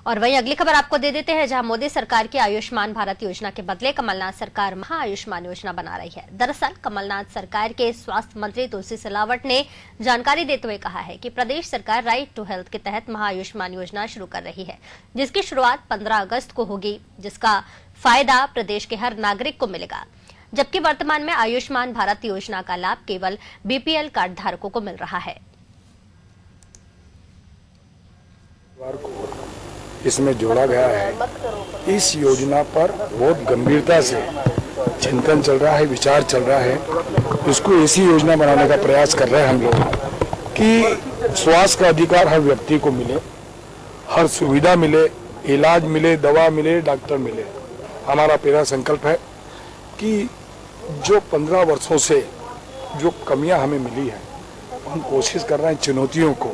और वहीं अगली खबर आपको दे देते हैं, जहां मोदी सरकार की आयुष्मान भारत योजना के बदले कमलनाथ सरकार महा आयुष्मान योजना बना रही है। दरअसल कमलनाथ सरकार के स्वास्थ्य मंत्री तुलसी सिलावट ने जानकारी देते हुए कहा है कि प्रदेश सरकार राइट टू हेल्थ के तहत महा आयुष्मान योजना शुरू कर रही है, जिसकी शुरुआत 15 अगस्त को होगी, जिसका फायदा प्रदेश के हर नागरिक को मिलेगा। जबकि वर्तमान में आयुष्मान भारत योजना का लाभ केवल बीपीएल कार्ड धारकों को मिल रहा है। इसमें जोड़ा गया है। इस योजना पर बहुत गंभीरता से चिंतन चल रहा है, विचार चल रहा है। इसको ऐसी योजना बनाने का प्रयास कर रहे हैं हम लोग कि स्वास्थ्य का अधिकार हर व्यक्ति को मिले, हर सुविधा मिले, इलाज मिले, दवा मिले, डॉक्टर मिले। हमारा पहला संकल्प है कि जो 15 वर्षों से जो कमियां हमें मिली हैं, हम कोशिश कर रहे हैं चुनौतियों को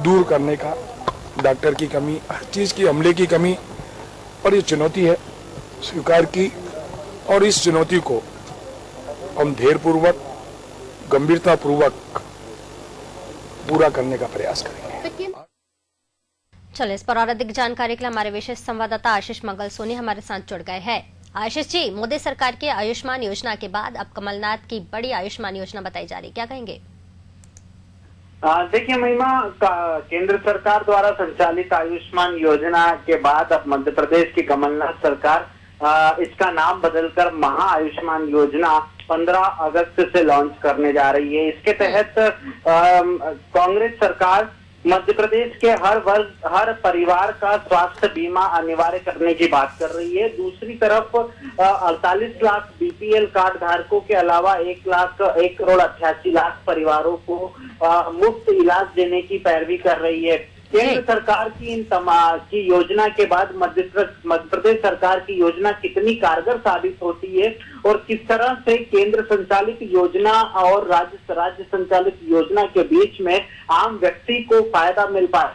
दूर करने का। डॉक्टर की कमी, हर चीज की, अमले की कमी, और ये चुनौती है स्वीकार की, और इस चुनौती को हम धैर्यपूर्वक, गंभीरता पूर्वक पूरा करने का प्रयास करेंगे। चलिए, इस पर और अधिक जानकारी के लिए हमारे विशेष संवाददाता आशीष मंगल सोनी हमारे साथ जुड़ गए हैं। आशीष जी, मोदी सरकार के आयुष्मान योजना के बाद अब कमलनाथ की बड़ी आयुष्मान योजना बताई जा रही, क्या कहेंगे? देखिए महिमा, केंद्र सरकार द्वारा संचालित आयुष्मान योजना के बाद अब मध्य प्रदेश की कमलनाथ सरकार इसका नाम बदलकर महा आयुष्मान योजना 15 अगस्त से लॉन्च करने जा रही है। इसके तहत कांग्रेस सरकार मध्य प्रदेश के हर वर्ग, हर परिवार का स्वास्थ्य बीमा अनिवार्य करने की बात कर रही है। दूसरी तरफ 48 लाख बीपीएल कार्ड धारकों के अलावा 1,88,00,000 परिवारों को मुफ्त इलाज देने की पैरवी कर रही है। केंद्र सरकार की इन की योजना के बाद मध्य प्रदेश सरकार की योजना कितनी कारगर साबित होती है और किस तरह से केंद्र संचालित योजना और राज्य संचालित योजना के बीच में आम व्यक्ति को फायदा मिल पाए।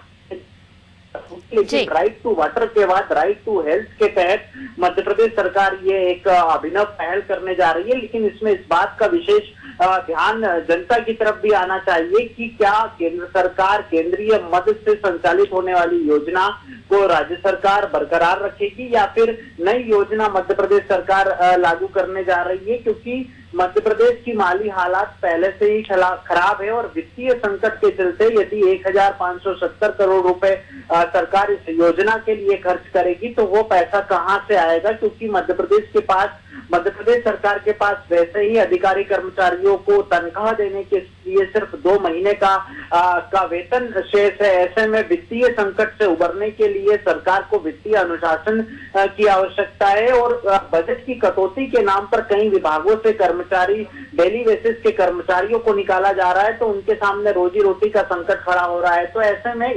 लेकिन राइट टू वाटर के बाद राइट टू हेल्थ के तहत मध्य प्रदेश सरकार ये एक अभिनव पहल करने जा रही है। लेकिन इसमें इस बात का विशेष ध्यान जनता की तरफ भी आना चाहिए कि क्या केंद्र सरकार केंद्रीय मद से संचालित होने वाली योजना को राज्य सरकार बरकरार रखेगी या फिर नई योजना मध्य प्रदेश सरकार लागू करने जा रही है, क्योंकि मध्य प्रदेश की माली हालात पहले से ही खराब है और वित्तीय संकट के चलते यदि 1,570 करोड़ रुपए सरकार इस योजना के लिए खर्च करेगी तो वो पैसा कहां से आएगा, क्योंकि मध्य प्रदेश सरकार के पास वैसे ही अधिकारी कर्मचारियों को तनख्वाह देने के लिए सिर्फ 2 महीने का वेतन शेष है। ऐसे में वित्तीय संकट से उबरने के लिए सरकार को वित्तीय अनुशासन की आवश्यकता है और बजट की कटौती के नाम पर कई विभागों से कर्मचारी, डेली बेसिस के कर्मचारियों को निकाला जा रहा है, तो उनके सामने रोजी रोटी का संकट खड़ा हो रहा है। तो ऐसे में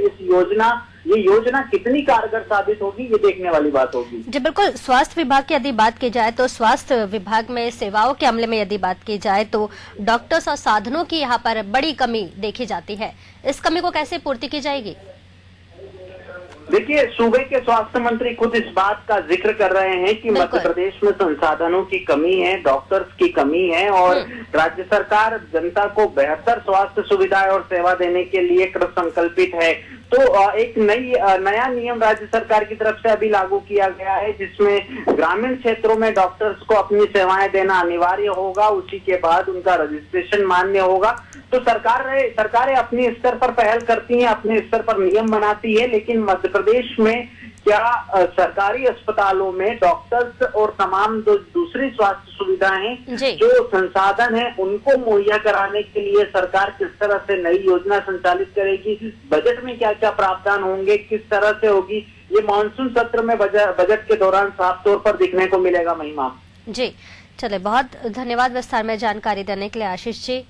ये योजना कितनी कारगर साबित होगी, ये देखने वाली बात होगी। जी बिल्कुल। स्वास्थ्य विभाग की यदि बात की जाए तो स्वास्थ्य विभाग में सेवाओं के अमले में यदि बात की जाए तो डॉक्टर्स और साधनों की यहाँ पर बड़ी कमी देखी जाती है। इस कमी को कैसे पूर्ति की जाएगी? देखिए, सूबे के स्वास्थ्य मंत्री खुद इस बात का जिक्र कर रहे हैं कि मध्य प्रदेश में संसाधनों की कमी है, डॉक्टर्स की कमी है और राज्य सरकार जनता को बेहतर स्वास्थ्य सुविधाएं और सेवा देने के लिए कृत संकल्पित है। तो एक नया नियम राज्य सरकार की तरफ से अभी लागू किया गया है, जिसमें ग्रामीण क्षेत्रों में डॉक्टर्स को अपनी सेवाएं देना अनिवार्य होगा, उसी के बाद उनका रजिस्ट्रेशन मान्य होगा। तो सरकारें अपने स्तर पर पहल करती हैं, अपने स्तर पर नियम बनाती है, लेकिन मध्य प्रदेश में क्या सरकारी अस्पतालों में डॉक्टर्स और तमाम जो दूसरी स्वास्थ्य सुविधाएं, जो संसाधन है, उनको मुहैया कराने के लिए सरकार किस तरह से नई योजना संचालित करेगी, बजट में क्या क्या प्रावधान होंगे, किस तरह से होगी, ये मानसून सत्र में बजट के दौरान साफ तौर पर दिखने को मिलेगा। महिमा जी, चले, बहुत धन्यवाद विस्तार में जानकारी देने के लिए आशीष जी।